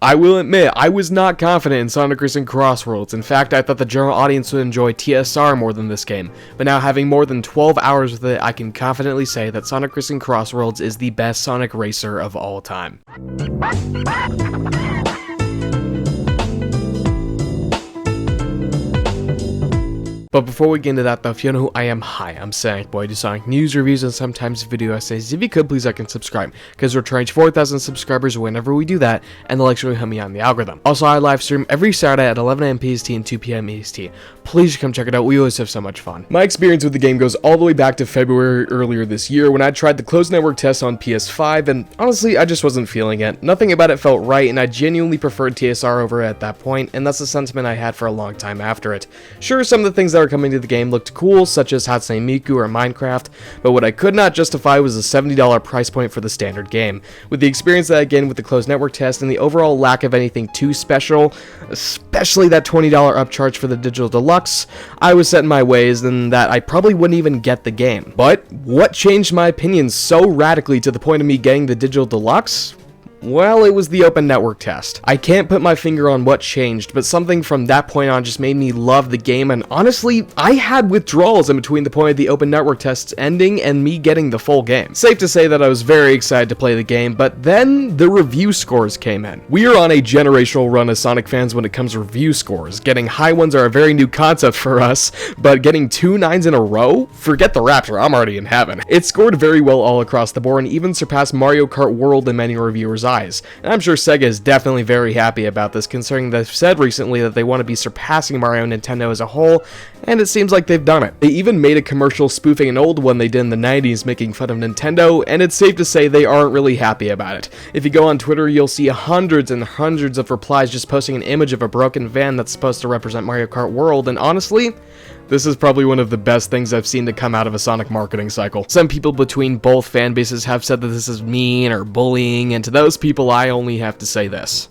I will admit, I was not confident in Sonic Racing CrossWorlds. In fact, I thought the general audience would enjoy TSR more than this game. But now, having more than 12 hours with it, I can confidently say that Sonic Racing CrossWorlds is the best Sonic racer of all time. But before we get into that though, if you know who I am, hi, I'm Sonic Boy, I do Sonic news, reviews, and sometimes video essays. If you could, please like and subscribe, because we're trying to 4,000 subscribers whenever we do that, and the likes really help me on the algorithm. Also, I live stream every Saturday at 11 a.m. PST and 2 p.m. EST. Please come check it out, we always have so much fun. My experience with the game goes all the way back to February earlier this year, when I tried the closed network test on PS5, and honestly, I just wasn't feeling it. Nothing about it felt right, and I genuinely preferred TSR over at that point, and that's the sentiment I had for a long time after it. Sure, some of the things that are coming to the game looked cool, such as Hatsune Miku or Minecraft, but what I could not justify was a $70 price point for the standard game. With the experience that I gained with the closed network test and the overall lack of anything too special, especially that $20 upcharge for the digital deluxe, I was set in my ways and that I probably wouldn't even get the game. But what changed my opinion so radically to the point of me getting the digital deluxe? Well, it was the open network test. I can't put my finger on what changed, but something from that point on just made me love the game, and honestly, I had withdrawals in between the point of the open network tests ending and me getting the full game. Safe to say that I was very excited to play the game, but then the review scores came in. We are on a generational run as Sonic fans when it comes to review scores. Getting high ones are a very new concept for us, but getting 2 9s in a row? Forget the Raptor, I'm already in heaven. It scored very well all across the board and even surpassed Mario Kart World in many reviewers' eyes. And I'm sure Sega is definitely very happy about this, considering they've said recently that they want to be surpassing Mario and Nintendo as a whole, and it seems like they've done it. They even made a commercial spoofing an old one they did in the 90s making fun of Nintendo, and it's safe to say they aren't really happy about it. If you go on Twitter, you'll see hundreds and hundreds of replies just posting an image of a broken van that's supposed to represent Mario Kart World, and honestly, this is probably one of the best things I've seen to come out of a Sonic marketing cycle. Some people between both fan bases have said that this is mean or bullying, and to those people I only have to say this: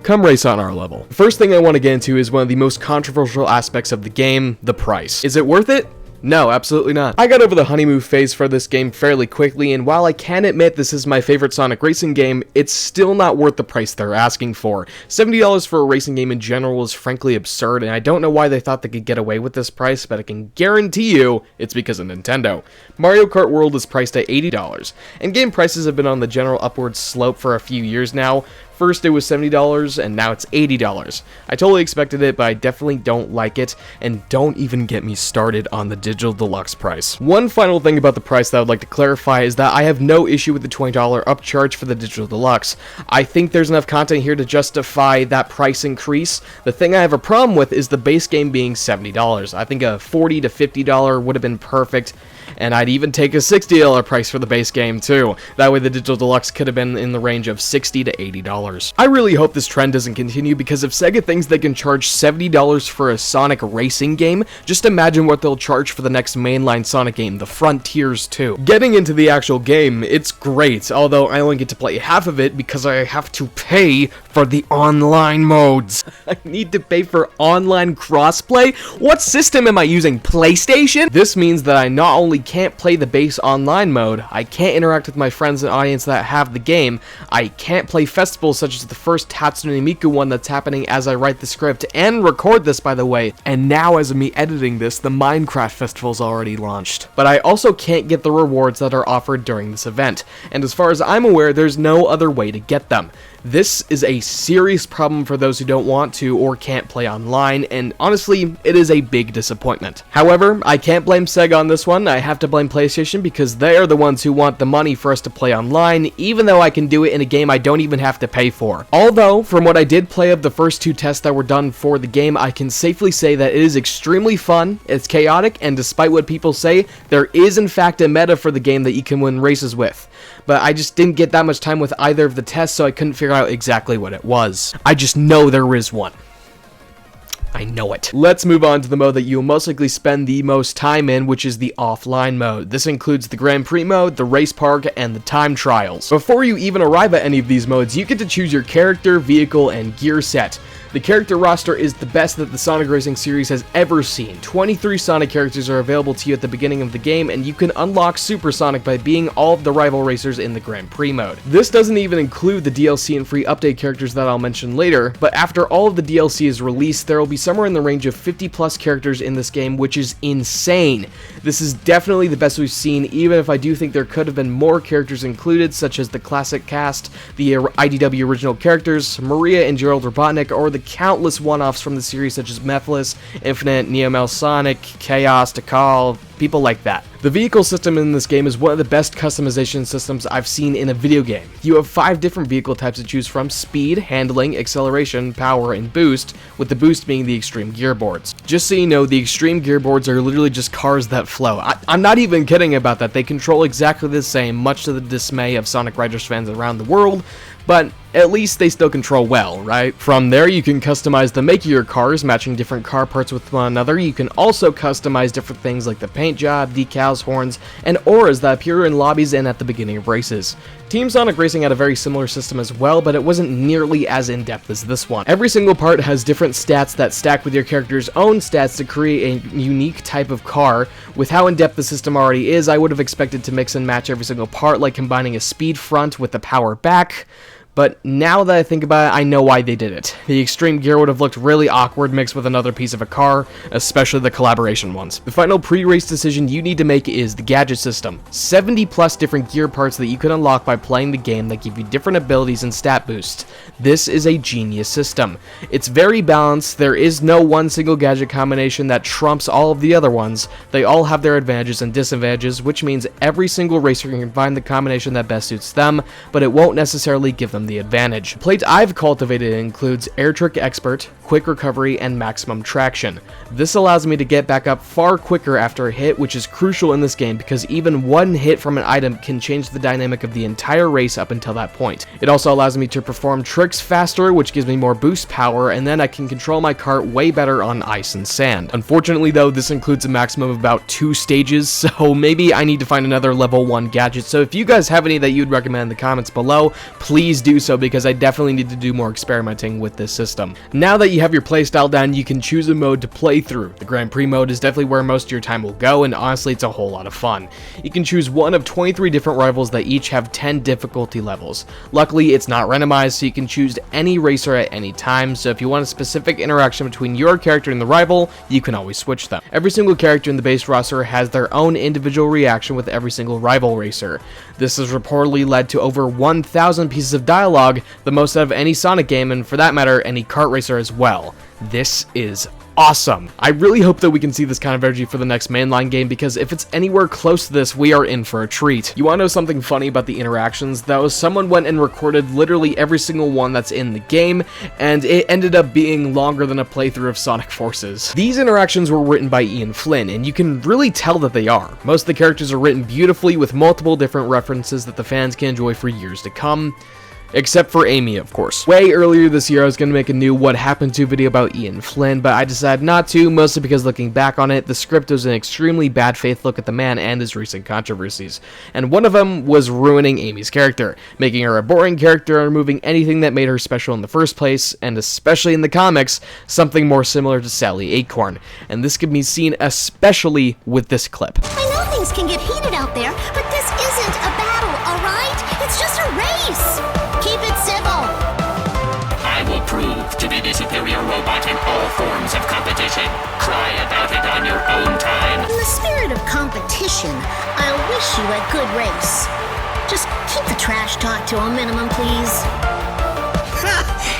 come race on our level. The first thing I want to get into is one of the most controversial aspects of the game, the price. Is it worth it? No, absolutely not. I got over the honeymoon phase for this game fairly quickly, and while I can admit this is my favorite Sonic racing game, it's still not worth the price they're asking for. $70 for a racing game in general is frankly absurd, and I don't know why they thought they could get away with this price, but I can guarantee you it's because of Nintendo. Mario Kart World is priced at $80, and game prices have been on the general upward slope for a few years now. First it was $70, and now it's $80. I totally expected it, but I definitely don't like it, and don't even get me started on the digital deluxe price. One final thing about the price that I would like to clarify is that I have no issue with the $20 upcharge for the digital deluxe. I think there's enough content here to justify that price increase. The thing I have a problem with is the base game being $70. I think a $40 to $50 would have been perfect, and I'd even take a $60 price for the base game too. That way the digital deluxe could have been in the range of $60 to $80. I really hope this trend doesn't continue, because if Sega thinks they can charge $70 for a Sonic racing game, just imagine what they'll charge for the next mainline Sonic game, the Frontiers 2. Getting into the actual game, it's great, although I only get to play half of it because I have to pay for the online modes. I need to pay for online crossplay? What system am I using, PlayStation? This means that I not only can't play the base online mode, I can't interact with my friends and audience that have the game, I can't play festivals such as the first Hatsune Miku one that's happening as I write the script and record this, by the way, and now as of me editing this, the Minecraft festival's already launched. But I also can't get the rewards that are offered during this event, and as far as I'm aware, there's no other way to get them. This is a serious problem for those who don't want to or can't play online, and honestly, it is a big disappointment. However, I can't blame Sega on this one. I have to blame PlayStation, because they are the ones who want the money for us to play online, even though I can do it in a game I don't even have to pay for. Although, from what I did play of the first 2 tests that were done for the game, I can safely say that it is extremely fun, it's chaotic, and despite what people say, there is in fact a meta for the game that you can win races with. But I just didn't get that much time with either of the tests, so I couldn't figure out exactly what it was. I just know there is one. I know it. Let's move on to the mode that you'll most likely spend the most time in, which is the offline mode. This includes the Grand Prix mode, the race park, and the time trials. Before you even arrive at any of these modes, you get to choose your character, vehicle, and gear set. The character roster is the best that the Sonic Racing series has ever seen. 23 Sonic characters are available to you at the beginning of the game, and you can unlock Super Sonic by being all of the rival racers in the Grand Prix mode. This doesn't even include the DLC and free update characters that I'll mention later, but after all of the DLC is released, there will be somewhere in the range of 50 plus characters in this game, which is insane. This is definitely the best we've seen, even if I do think there could have been more characters included, such as the classic cast, the IDW original characters, Maria and Gerald Robotnik, or the countless one-offs from the series such as Mephiles, Infinite, Neomel Sonic, Chaos, Tikal, people like that. The vehicle system in this game is one of the best customization systems I've seen in a video game. You have 5 different vehicle types to choose from: speed, handling, acceleration, power, and boost, with the boost being the extreme gearboards. Just so you know, the extreme gearboards are literally just cars that flow. I'm not even kidding about that. They control exactly the same, much to the dismay of Sonic Riders fans around the world, but at least they still control well, right? From there, you can customize the make of your cars, matching different car parts with one another. You can also customize different things like the paint job, decals, horns, and auras that appear in lobbies and at the beginning of races. Team Sonic Racing had a very similar system as well, but it wasn't nearly as in-depth as this one. Every single part has different stats that stack with your character's own stats to create a unique type of car. With how in-depth the system already is, I would have expected to mix and match every single part, like combining a speed front with the power back. But now that I think about it, I know why they did it. The extreme gear would have looked really awkward mixed with another piece of a car, especially the collaboration ones. The final pre-race decision you need to make is the gadget system. 70 plus different gear parts that you can unlock by playing the game that give you different abilities and stat boosts. This is a genius system. It's very balanced. There is no one single gadget combination that trumps all of the other ones. They all have their advantages and disadvantages, which means every single racer can find the combination that best suits them, but it won't necessarily give them the advantage. The plate I've cultivated includes Air Trick Expert, Quick Recovery, and Maximum Traction. This allows me to get back up far quicker after a hit, which is crucial in this game because even one hit from an item can change the dynamic of the entire race up until that point. It also allows me to perform tricks faster, which gives me more boost power, and then I can control my kart way better on ice and sand. Unfortunately though, this includes a maximum of about 2 stages, so maybe I need to find another level 1 gadget. So if you guys have any that you'd recommend in the comments below, please do so, because I definitely need to do more experimenting with this system. Now that you have your playstyle down, you can choose a mode to play through. The Grand Prix mode is definitely where most of your time will go, and honestly it's a whole lot of fun. You can choose one of 23 different rivals that each have 10 difficulty levels. Luckily it's not randomized, so you can choose any racer at any time, so if you want a specific interaction between your character and the rival, you can always switch them. Every single character in the base roster has their own individual reaction with every single rival racer. This has reportedly led to over 1,000 pieces of dialogue, the most out of any Sonic game, and for that matter, any kart racer as well. This is awesome. I really hope that we can see this kind of energy for the next mainline game, because if it's anywhere close to this, we are in for a treat. You want to know something funny about the interactions, though? Someone went and recorded literally every single one that's in the game, and it ended up being longer than a playthrough of Sonic Forces. These interactions were written by Ian Flynn, and you can really tell that they are. Most of the characters are written beautifully with multiple different references that the fans can enjoy for years to come. Except for Amy, of course. Way earlier this year, I was going to make a new What Happened To video about Ian Flynn, but I decided not to, mostly because looking back on it, the script was an extremely bad faith look at the man and his recent controversies. And one of them was ruining Amy's character, making her a boring character and removing anything that made her special in the first place, and especially in the comics, something more similar to Sally Acorn. And this can be seen especially with this clip. I know things can get heated out there, but this isn't a battle, alright? It's just a race! Keep it civil! I will prove to be the superior robot in all forms of competition. Cry about it on your own time. In the spirit of competition, I wish you a good race. Just keep the trash talk to a minimum, please.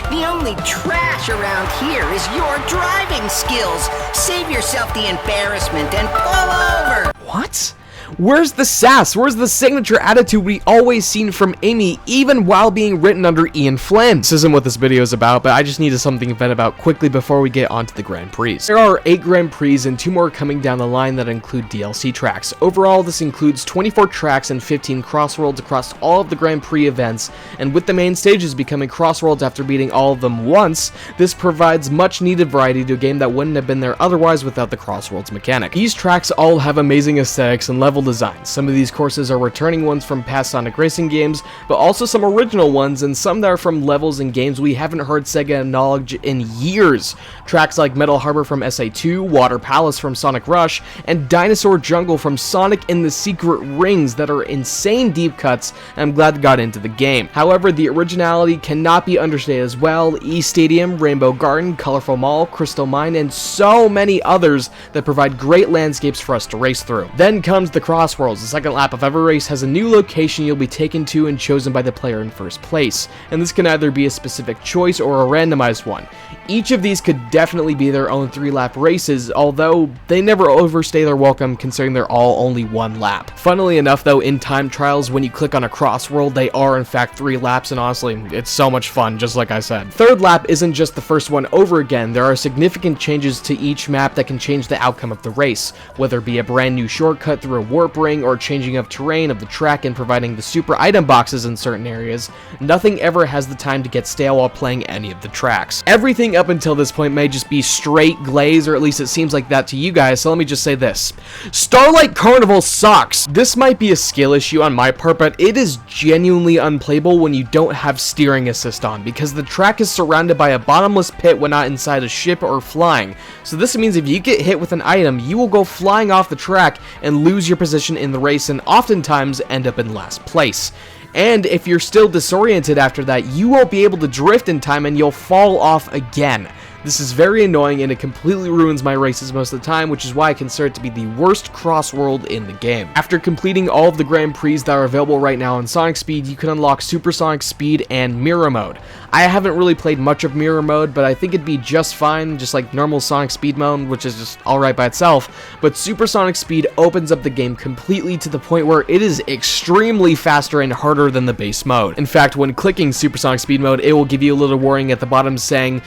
The only trash around here is your driving skills. Save yourself the embarrassment and pull over. What? Where's the sass? Where's the signature attitude we always seen from Amy, even while being written under Ian Flynn? This isn't what this video is about, but I just needed something to vent about quickly before we get onto the Grand Prix. There are 8 Grand Prix and 2 more coming down the line that include DLC tracks. Overall, this includes 24 tracks and 15 CrossWorlds across all of the Grand Prix events, and with the main stages becoming CrossWorlds after beating all of them once, this provides much needed variety to a game that wouldn't have been there otherwise without the CrossWorlds mechanic. These tracks all have amazing aesthetics and levels level designs. Some of these courses are returning ones from past Sonic racing games, but also some original ones, and some that are from levels in games we haven't heard Sega acknowledge in years. Tracks like Metal Harbor from SA2, Water Palace from Sonic Rush, and Dinosaur Jungle from Sonic and the Secret Rings that are insane deep cuts, and I'm glad they got into the game. However, the originality cannot be understated as well. E-Stadium, Rainbow Garden, Colorful Mall, Crystal Mine, and so many others that provide great landscapes for us to race through. Then comes the CrossWorlds. The second lap of every race has a new location you'll be taken to and chosen by the player in first place, and this can either be a specific choice or a randomized one. Each of these could definitely be their own 3-lap races, although they never overstay their welcome considering they're all only 1 lap. Funnily enough though, in time trials, when you click on a CrossWorld, they are in fact 3 laps, and honestly, it's so much fun, just like I said. Third lap isn't just the first one over again. There are significant changes to each map that can change the outcome of the race, whether it be a brand new shortcut through a warp ring or changing of terrain of the track and providing the super item boxes in certain areas. Nothing ever has the time to get stale while playing any of the tracks. Everything up until this point may just be straight glaze, or at least it seems like that to you guys, so let me just say this. Starlight Carnival sucks! This might be a skill issue on my part, but it is genuinely unplayable when you don't have steering assist on, because the track is surrounded by a bottomless pit when not inside a ship or flying. So this means if you get hit with an item, you will go flying off the track and lose your position in the race, and oftentimes end up in last place. And if you're still disoriented after that, you won't be able to drift in time and you'll fall off again. This is very annoying and it completely ruins my races most of the time, which is why I consider it to be the worst CrossWorld in the game. After completing all of the Grand Prix that are available right now in Sonic Speed, you can unlock Supersonic Speed and Mirror Mode. I haven't really played much of Mirror Mode, but I think it'd be just fine, just like normal Sonic Speed mode, which is just alright by itself, but Supersonic Speed opens up the game completely to the point where it is extremely faster and harder than the base mode. In fact, when clicking Supersonic Speed mode, it will give you a little warning at the bottom saying,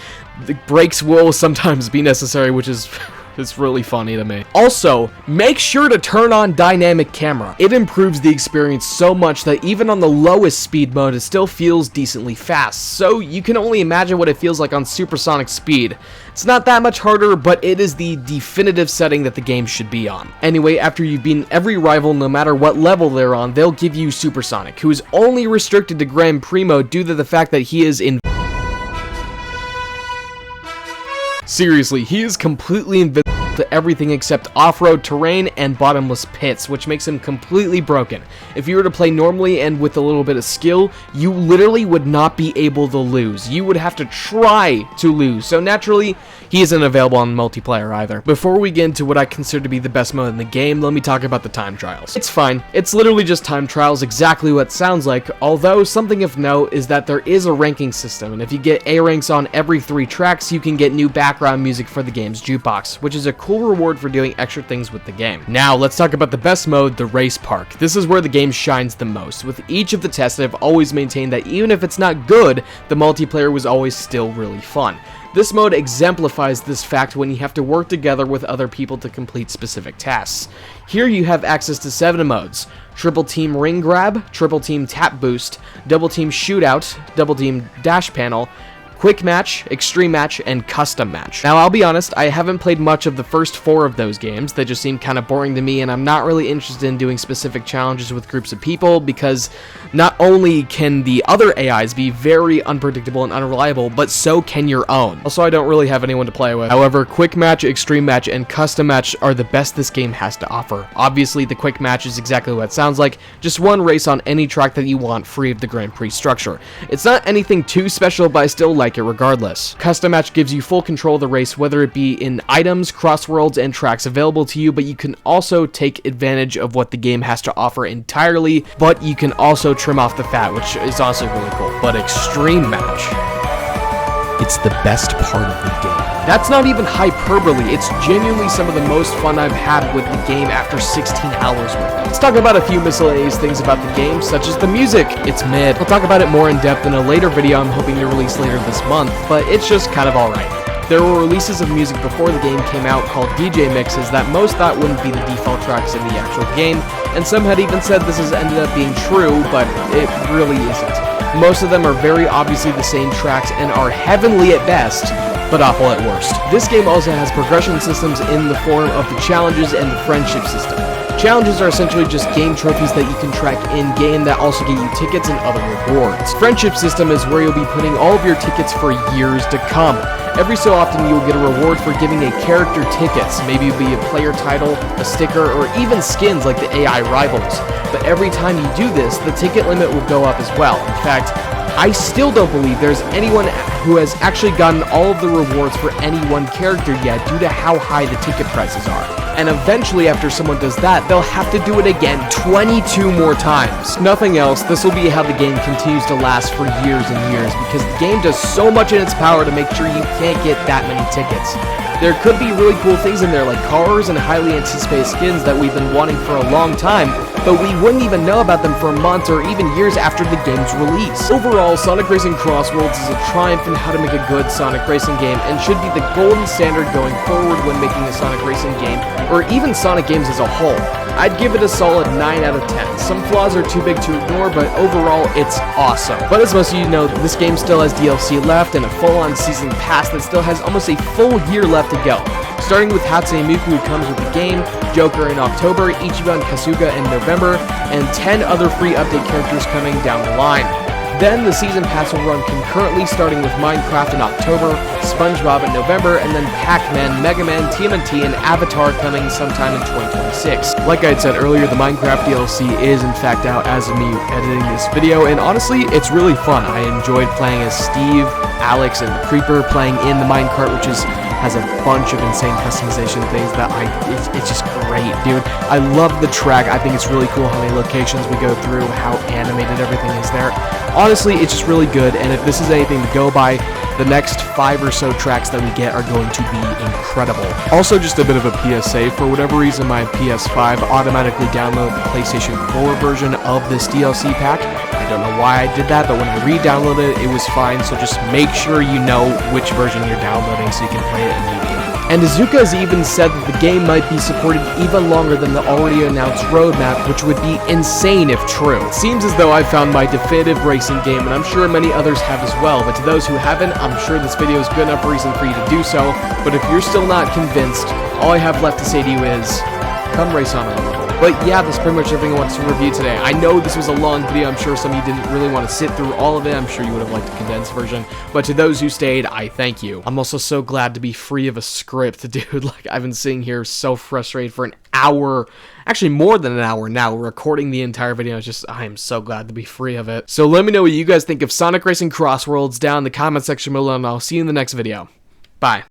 the brakes will sometimes be necessary, which is it's really funny to me. Also, make sure to turn on dynamic camera. It improves the experience so much that even on the lowest speed mode, it still feels decently fast. So you can only imagine what it feels like on Supersonic Speed. It's not that much harder, but it is the definitive setting that the game should be on. Anyway, after you've beaten every rival, no matter what level they're on, they'll give you Supersonic, who is only restricted to Grand Prix mode due to the fact that he is in... Seriously, he is completely invisible to everything except off-road terrain and bottomless pits, which makes him completely broken. If you were to play normally and with a little bit of skill, you literally would not be able to lose. You would have to try to lose, so naturally, he isn't available on multiplayer either. Before we get into what I consider to be the best mode in the game, let me talk about the time trials. It's fine. It's literally just time trials, exactly what it sounds like, although something of note is that there is a ranking system, and if you get A ranks on every 3 tracks, you can get new background music for the game's jukebox, which is a cool reward for doing extra things with the game. Now, let's talk about the best mode, the race park. This is where the game shines the most. With each of the tests, I've always maintained that even if it's not good, the multiplayer was always still really fun. This mode exemplifies this fact when you have to work together with other people to complete specific tasks. Here you have access to 7 modes: Triple Team Ring Grab, Triple Team Tap Boost, Double Team Shootout, Double Team Dash Panel, Quick Match, Extreme Match, and Custom Match. Now, I'll be honest, I haven't played much of the first 4 of those games. They just seem kind of boring to me, and I'm not really interested in doing specific challenges with groups of people, because not only can the other AIs be very unpredictable and unreliable, but so can your own. Also, I don't really have anyone to play with. However, Quick Match, Extreme Match, and Custom Match are the best this game has to offer. Obviously, the Quick Match is exactly what it sounds like, just one race on any track that you want, free of the Grand Prix structure. It's not anything too special, but I still like it regardless. Custom Match gives you full control of the race, whether it be in items, crossworlds, and tracks available to you, but you can also take advantage of what the game has to offer entirely, but you can also trim off the fat, which is also really cool. But Extreme Match, it's the best part of the game. That's not even hyperbole, it's genuinely some of the most fun I've had with the game after 16 hours with it. Let's talk about a few miscellaneous things about the game, such as the music. It's mid. I'll talk about it more in depth in a later video I'm hoping to release later this month, but it's just kind of alright. There were releases of music before the game came out called DJ mixes that most thought wouldn't be the default tracks in the actual game, and some had even said this has ended up being true, but it really isn't. Most of them are very obviously the same tracks and are heavenly at best, but awful at worst. This game also has progression systems in the form of the challenges and the friendship system. Challenges are essentially just game trophies that you can track in-game that also get you tickets and other rewards. Friendship system is where you'll be putting all of your tickets for years to come. Every so often you'll get a reward for giving a character tickets, maybe it'll be a player title, a sticker, or even skins like the AI rivals. But every time you do this, the ticket limit will go up as well. In fact, I still don't believe there's anyone who has actually gotten all of the rewards for any one character yet due to how high the ticket prices are. And eventually after someone does that, they'll have to do it again 22 more times. Nothing else, this will be how the game continues to last for years and years because the game does so much in its power to make sure you can't get that many tickets. There could be really cool things in there like cars and highly anticipated skins that we've been wanting for a long time, but we wouldn't even know about them for months or even years after the game's release. Overall, Sonic Racing CrossWorlds is a triumph in how to make a good Sonic Racing game and should be the golden standard going forward when making a Sonic Racing game, or even Sonic games as a whole. I'd give it a solid 9 out of 10. Some flaws are too big to ignore, but overall, it's awesome. But as most of you know, this game still has DLC left and a full-on season pass that still has almost a full year left to go. Starting with Hatsune Miku, who comes with the game, Joker in October, Ichiban Kasuga in November, and 10 other free update characters coming down the line. Then the season pass will run concurrently, starting with Minecraft in October, SpongeBob in November, and then Pac-Man, Mega Man, TMNT, and Avatar coming sometime in 2026. Like I had said earlier, the Minecraft DLC is in fact out as of me editing this video, and honestly, it's really fun. I enjoyed playing as Steve, Alex, and the Creeper, playing in the minecart, which has a bunch of insane customization things that it's just great, dude. I love the track. I think it's really cool how many locations we go through, how animated everything is there. Honestly, it's just really good, and if this is anything to go by, the next 5 or so tracks that we get are going to be incredible. Also, just a bit of a PSA, for whatever reason my PS5 automatically downloaded the PlayStation 4 version of this DLC pack. I don't know why I did that, but when I re-downloaded it, it was fine, so just make sure you know which version you're downloading so you can play it immediately. And Iizuka has even said that the game might be supported even longer than the already announced roadmap, which would be insane if true. It seems as though I've found my definitive racing game, and I'm sure many others have as well, but to those who haven't, I'm sure this video is good enough reason for you to do so, but if you're still not convinced, all I have left to say to you is, come race on a level. But yeah, that's pretty much everything I wanted to review today. I know this was a long video, I'm sure some of you didn't really want to sit through all of it, I'm sure you would have liked a condensed version, but to those who stayed, I thank you. I'm also so glad to be free of a script, dude. Like, I've been sitting here so frustrated for an hour, actually more than an hour now, recording the entire video. I am so glad to be free of it. So let me know what you guys think of Sonic Racing CrossWorlds down in the comment section below, and I'll see you in the next video. Bye.